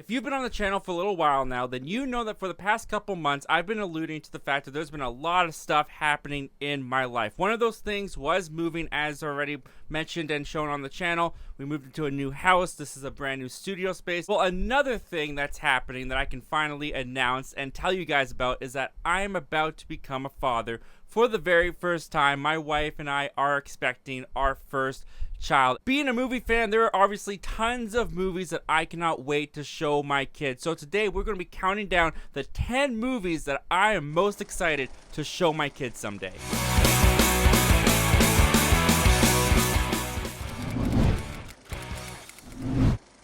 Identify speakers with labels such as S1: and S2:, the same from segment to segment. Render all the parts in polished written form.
S1: If you've been on the channel for a little while now, then you know that for the past couple months, I've been alluding to the fact that there's been a lot of stuff happening in my life. One of those things was moving, as already mentioned and shown on the channel. We moved into a new house. This is a brand new studio space. Well, another thing that's happening that I can finally announce and tell you guys about is that I am about to become a father. For the very first time, my wife and I are expecting our first child. Being a movie fan, there are obviously tons of movies that I cannot wait to show my kids. So today we're going to be counting down the 10 movies that I am most excited to show my kids someday.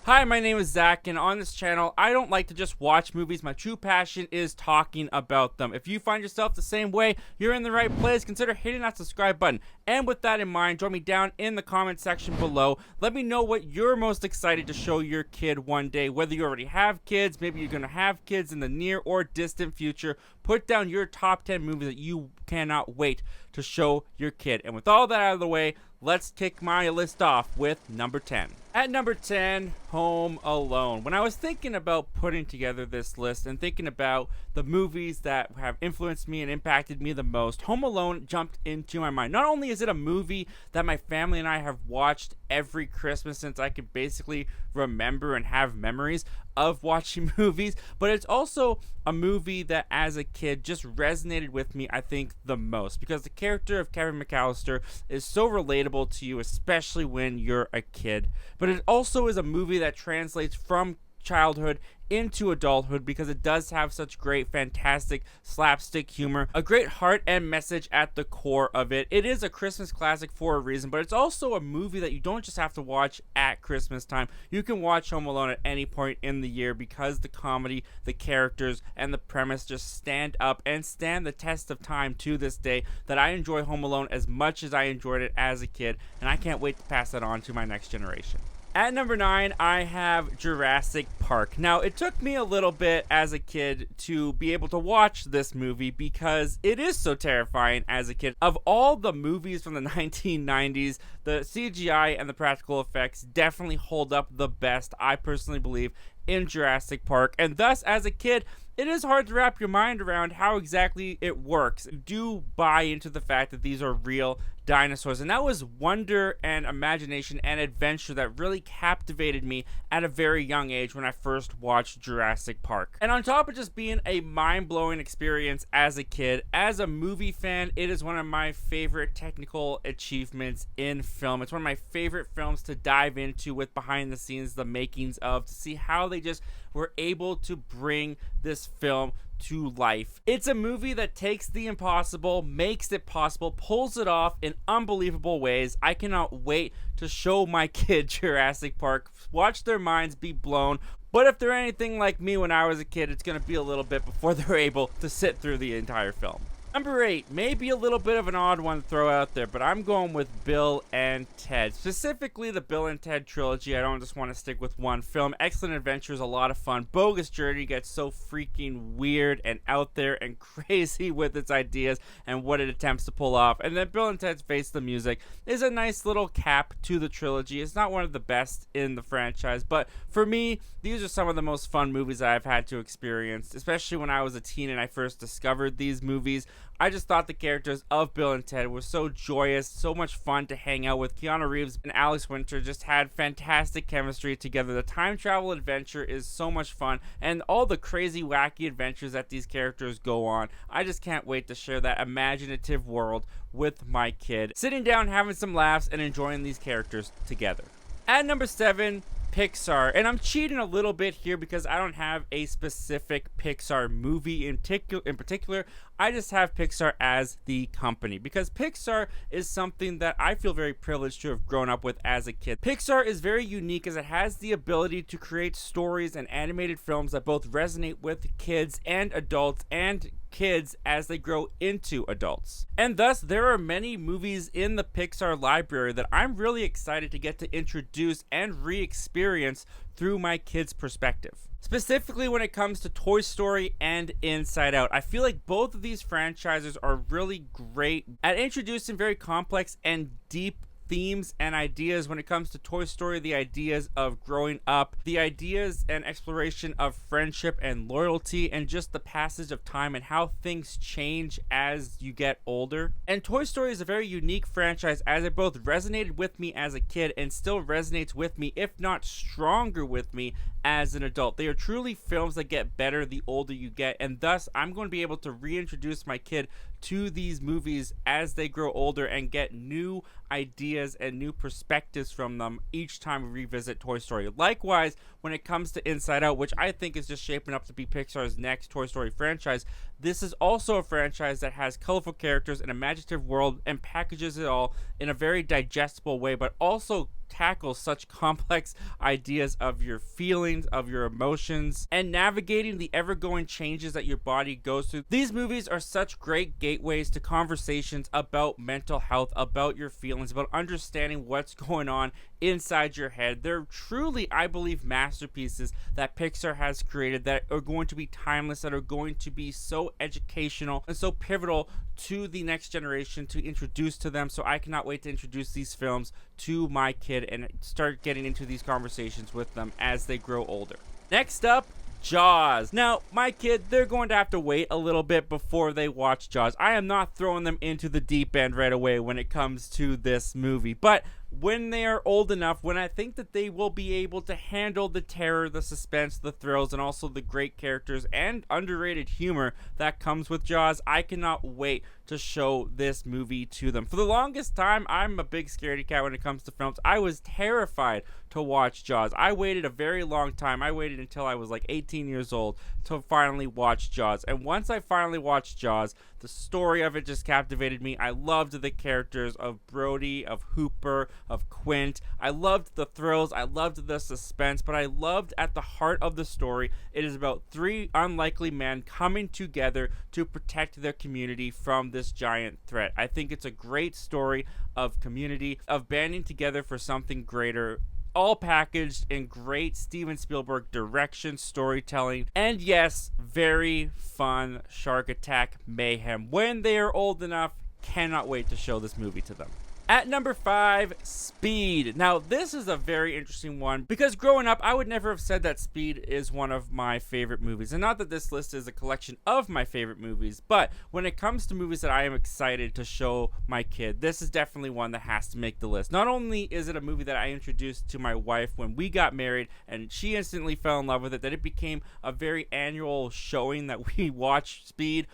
S1: Hi, my name is Zach, and on this channel, I don't like to just watch movies. My true passion is talking about them. If you find yourself the same way, you're in the right place. Consider hitting that subscribe button. And with that in mind, join me down in the comment section below. Let me know what you're most excited to show your kid one day. Whether you already have kids, maybe you're going to have kids in the near or distant future. Put down your top 10 movies that you cannot wait to show your kid. And with all that out of the way, let's kick my list off with number 10. At number 10, Home Alone. When I was thinking about putting together this list and thinking about the movies that have influenced me and impacted me the most, Home Alone jumped into my mind. Not only is it a movie that my family and I have watched every Christmas since I could basically remember and have memories of watching movies, but it's also a movie that as a kid just resonated with me, I think, the most, because the character of Kevin McAllister is so relatable to you, especially when you're a kid. But it also is a movie that translates from childhood into adulthood because it does have such great, fantastic slapstick humor, a great heart and message at the core of it. It is a Christmas classic for a reason, but it's also a movie that you don't just have to watch at Christmas time. You can watch Home Alone at any point in the year because the comedy, the characters, and the premise just stand up and stand the test of time to this day, that I enjoy Home Alone as much as I enjoyed it as a kid, and I can't wait to pass that on to my next generation. At number 9, I have Jurassic Park. Now, it took me a little bit as a kid to be able to watch this movie because it is so terrifying as a kid. Of all the movies from the 1990s, the CGI and the practical effects definitely hold up the best, I personally believe, in Jurassic Park. And thus, as a kid, it is hard to wrap your mind around how exactly it works. You do buy into the fact that these are real dinosaurs, and that was wonder and imagination and adventure that really captivated me at a very young age when I first watched Jurassic Park. And on top of just being a mind-blowing experience as a kid, as a movie fan, it is one of my favorite technical achievements in film. It's one of my favorite films to dive into with behind the scenes, the makings of, to see how they just were able to bring this film to life. It's a movie that takes the impossible, makes it possible, pulls it off in unbelievable ways. I cannot wait to show my kid Jurassic Park, watch their minds be blown. But if they're anything like me when I was a kid, it's going to be a little bit before they're able to sit through the entire film. Number 8, maybe a little bit of an odd one to throw out there, but I'm going with Bill and Ted. Specifically the Bill and Ted Trilogy. I don't just want to stick with one film. Excellent Adventure is a lot of fun. Bogus Journey gets so freaking weird and out there and crazy with its ideas and what it attempts to pull off. And then Bill and Ted's Face the Music is a nice little cap to the trilogy. It's not one of the best in the franchise, but for me, these are some of the most fun movies I've had to experience, especially when I was a teen and I first discovered these movies. I just thought the characters of Bill and Ted were so joyous, so much fun to hang out with. Keanu Reeves and Alex Winter just had fantastic chemistry together. The time travel adventure is so much fun, and all the crazy, wacky adventures that these characters go on. I just can't wait to share that imaginative world with my kid, sitting down, having some laughs, and enjoying these characters together. At number 7, Pixar, and I'm cheating a little bit here because I don't have a specific Pixar movie in particular. I just have Pixar as the company because Pixar is something that I feel very privileged to have grown up with as a kid. Pixar is very unique as it has the ability to create stories and animated films that both resonate with kids and adults and kids as they grow into adults. And thus, there are many movies in the Pixar library that I'm really excited to get to introduce and re-experience through my kids' perspective. Specifically when it comes to Toy Story and Inside Out. I feel like both of these franchises are really great at introducing very complex and deep themes and ideas when it comes to Toy Story, the ideas of growing up, the ideas and exploration of friendship and loyalty, and just the passage of time and how things change as you get older. And Toy Story is a very unique franchise as it both resonated with me as a kid and still resonates with me, if not stronger with me, as an adult. They are truly films that get better the older you get, and thus I'm going to be able to reintroduce my kid to these movies as they grow older and get new ideas and new perspectives from them each time we revisit Toy Story. Likewise, when it comes to Inside Out, which I think is just shaping up to be Pixar's next Toy Story franchise, this is also a franchise that has colorful characters, an imaginative world, and packages it all in a very digestible way, but also tackles such complex ideas of your feelings, of your emotions, and navigating the ever-going changes that your body goes through. These movies are such great gateways to conversations about mental health, about your feelings, about understanding what's going on inside your head. They're truly, I believe, masterpieces that Pixar has created that are going to be timeless, that are going to be so educational and so pivotal to the next generation to introduce to them. So I cannot wait to introduce these films to my kid and start getting into these conversations with them as they grow older. Next up, Jaws. Now, my kid, they're going to have to wait a little bit before they watch Jaws. I am not throwing them into the deep end right away when it comes to this movie, but when they are old enough, when I think that they will be able to handle the terror, the suspense, the thrills, and also the great characters and underrated humor that comes with Jaws, I cannot wait to show this movie to them. For the longest time, I'm a big scaredy cat when it comes to films. I was terrified to watch Jaws. I waited a very long time. I waited until I was like 18 years old to finally watch Jaws. And once I finally watched Jaws, the story of it just captivated me. I loved the characters of Brody, of Hooper, of Quint. I loved the thrills. I loved the suspense, but I loved at the heart of the story, it is about three unlikely men coming together to protect their community from this giant threat. I think it's a great story of community, of banding together for something greater, all packaged in great Steven Spielberg direction, storytelling, and yes, very fun shark attack mayhem. When they are old enough, cannot wait to show this movie to them. At number 5, Speed. Now, this is a very interesting one because growing up, I would never have said that Speed is one of my favorite movies. And not that this list is a collection of my favorite movies, but when it comes to movies that I am excited to show my kid, this is definitely one that has to make the list. Not only is it a movie that I introduced to my wife when we got married and she instantly fell in love with it, that it became a very annual showing that we watch Speed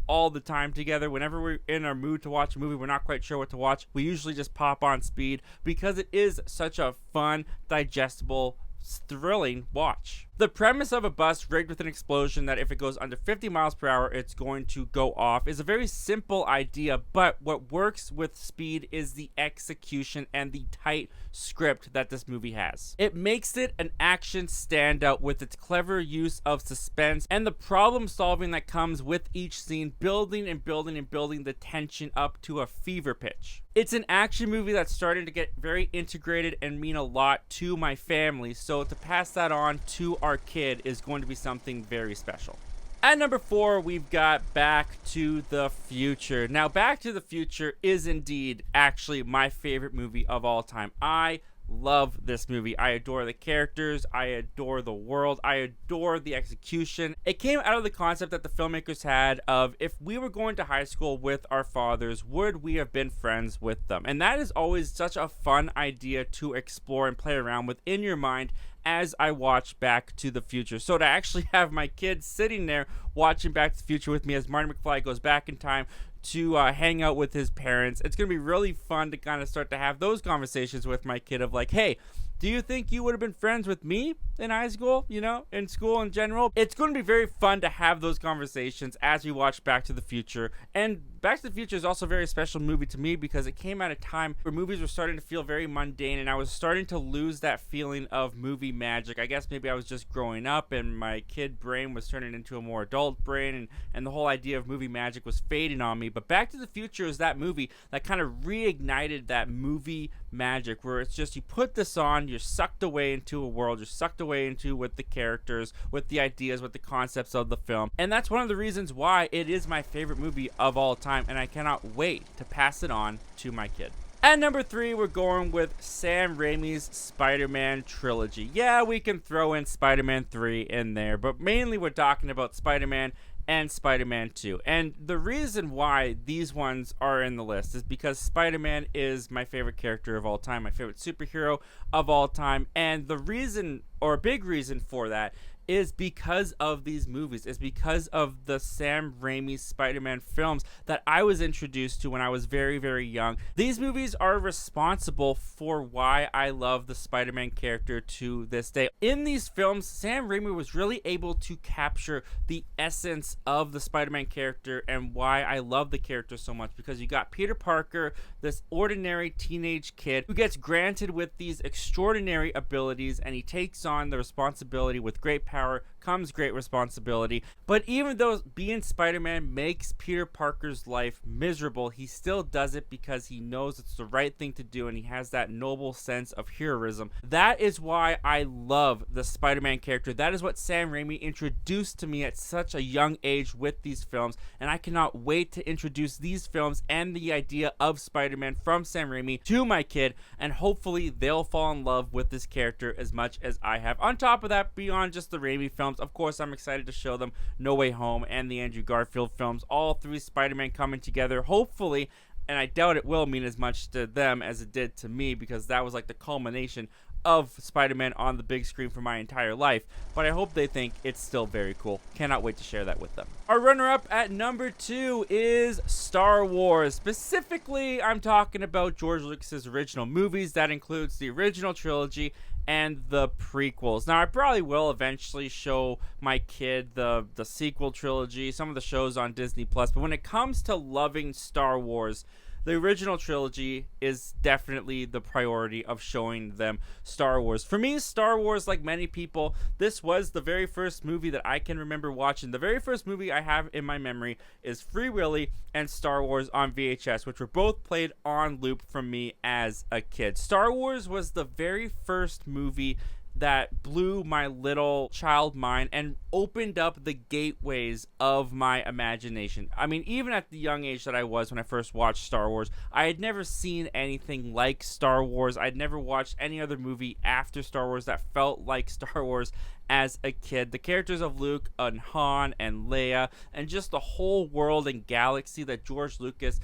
S1: all the time together. Whenever we're in our mood to watch a movie, we're not quite sure what to watch, we usually just pop on Speed because it is such a fun, digestible, thrilling watch. The premise of a bus rigged with an explosion that if it goes under 50 miles per hour, it's going to go off is a very simple idea, but what works with Speed is the execution and the tight script that this movie has. It makes it an action standout with its clever use of suspense and the problem solving that comes with each scene, building and building and building the tension up to a fever pitch. It's an action movie that's starting to get very integrated and mean a lot to my family, so to pass that on to our kid is going to be something very special. At number 4, we've got Back to the Future. Now, Back to the Future is indeed actually my favorite movie of all time. I love this movie. I adore the characters. I adore the world. I adore the execution. It came out of the concept that the filmmakers had of if we were going to high school with our fathers, would we have been friends with them? And that is always such a fun idea to explore and play around with in your mind as I watch Back to the Future. So to actually have my kids sitting there watching Back to the Future with me as Marty McFly goes back in time to hang out with his parents, it's going to be really fun to kind of start to have those conversations with my kid of like, hey, do you think you would have been friends with me in high school, you know, in school in general? It's going to be very fun to have those conversations as we watch Back to the Future. And Back to the Future is also a very special movie to me because it came at a time where movies were starting to feel very mundane and I was starting to lose that feeling of movie magic. I guess maybe I was just growing up and my kid brain was turning into a more adult brain and the whole idea of movie magic was fading on me. But Back to the Future is that movie that kind of reignited that movie magic where it's just you put this on, you're sucked away into a world, you're sucked away into with the characters, with the ideas, with the concepts of the film. And that's one of the reasons why it is my favorite movie of all time, and I cannot wait to pass it on to my kid. At number 3, we're going with Sam Raimi's Spider-Man Trilogy. Yeah, we can throw in Spider-Man 3 in there, but mainly we're talking about Spider-Man and Spider-Man 2. And the reason why these ones are in the list is because Spider-Man is my favorite character of all time, my favorite superhero of all time. And the reason, or a big reason for that, is because of these movies, is because of the Sam Raimi Spider-Man films that I was introduced to when I was very, very young. These movies are responsible for why I love the Spider-Man character to this day. In these films, Sam Raimi was really able to capture the essence of the Spider-Man character and why I love the character so much, because you got Peter Parker, this ordinary teenage kid who gets granted with these extraordinary abilities, and he takes on the responsibility with great power comes great responsibility. But even though being Spider-Man makes Peter Parker's life miserable, he still does it because he knows it's the right thing to do, and he has that noble sense of heroism. That is why I love the Spider-Man character. That is what Sam Raimi introduced to me at such a young age with these films, and I cannot wait to introduce these films and the idea of Spider-Man from Sam Raimi to my kid, and hopefully they'll fall in love with this character as much as I have. On top of that, beyond just the Raimi films, of course, I'm excited to show them No Way Home and the Andrew Garfield films, all three Spider-Man coming together, hopefully. And I doubt it will mean as much to them as it did to me, because that was like the culmination of Spider-Man on the big screen for my entire life. But I hope they think it's still very cool. Cannot wait to share that with them. Our runner-up at number 2 is Star Wars. Specifically, I'm talking about George Lucas's original movies. That includes the original trilogy and the prequels. Now, I probably will eventually show my kid the sequel trilogy, some of the shows on Disney+, but when it comes to loving Star Wars, the original trilogy is definitely the priority of showing them Star Wars. For me, Star Wars, like many people, this was the very first movie that I can remember watching. The very first movie I have in my memory is Free Willy and Star Wars on VHS, which were both played on loop from me as a kid. Star Wars was the very first movie that blew my little child mind and opened up the gateways of my imagination. I mean, even at the young age that I was when I first watched Star Wars, I had never seen anything like Star Wars. I'd never watched any other movie after Star Wars that felt like Star Wars as a kid. The characters of Luke and Han and Leia, and just the whole world and galaxy that George Lucas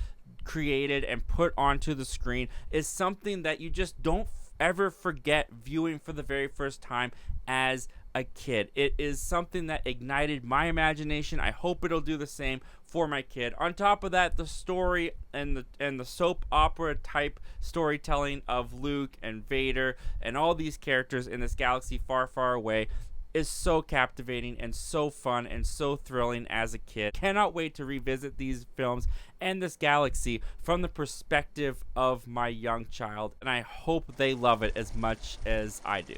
S1: created and put onto the screen is something that you just don't ever forget viewing for the very first time as a kid. It is something that ignited my imagination. I hope it'll do the same for my kid. On top of that, the story and the soap opera type storytelling of Luke and Vader and all these characters in this galaxy far, far away is so captivating and so fun and so thrilling as a kid. Cannot wait to revisit these films and this galaxy from the perspective of my young child, and I hope they love it as much as I do.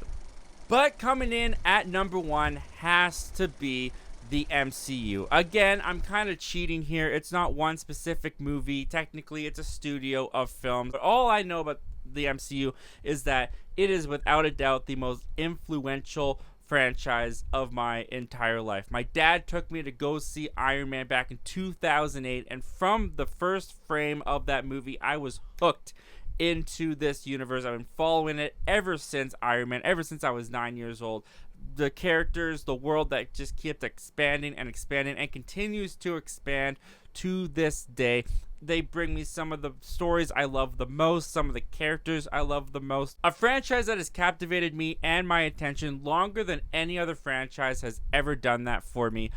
S1: But coming in at number 1 has to be the MCU. Again, I'm kind of cheating here. It's not one specific movie. Technically, it's a studio of films. But all I know about the MCU is that it is without a doubt the most influential franchise of my entire life. My dad took me to go see Iron Man back in 2008, and from the first frame of that movie, I was hooked into this universe. I've been following it ever since Iron Man, ever since I was 9 years old. The characters, the world that just kept expanding and expanding and continues to expand to this day. They bring me some of the stories I love the most, some of the characters I love the most. A franchise that has captivated me and my attention longer than any other franchise has ever done that for me.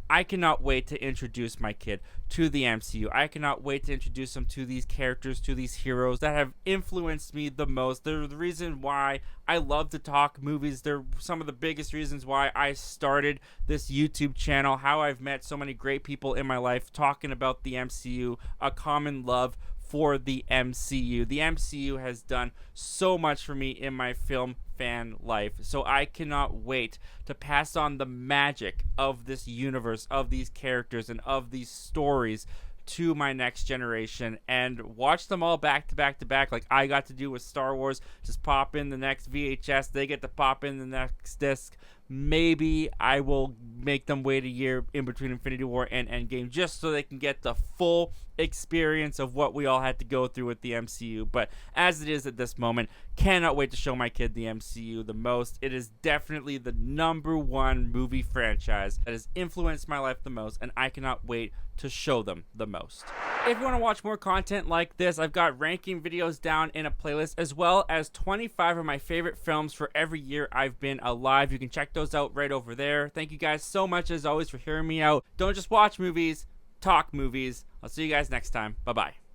S1: I cannot wait to introduce my kid to the MCU. I cannot wait to introduce him to these characters, to these heroes that have influenced me the most. They're the reason why I love to talk movies. They're some of the biggest reasons why I started this YouTube channel, how I've met so many great people in my life talking about the MCU, a common love for the MCU. The MCU has done so much for me in my film fan life, so I cannot wait to pass on the magic of this universe, of these characters, and of these stories to my next generation and watch them all back to back to back like I got to do with Star Wars. Just pop in the next VHS, they get to pop in the next disc. Maybe I will make them wait a year in between Infinity War and Endgame just so they can get the full experience of what we all had to go through with the MCU. But as it is at this moment, cannot wait to show my kid the MCU the most. It is definitely the #1 movie franchise that has influenced my life the most, and I cannot wait to show them the most. If you want to watch more content like this, I've got ranking videos down in a playlist, as well as 25 of my favorite films for every year I've been alive. You can check those out right over there. Thank you guys so much, as always, for hearing me out. Don't just watch movies, talk movies. I'll see you guys next time. Bye-bye.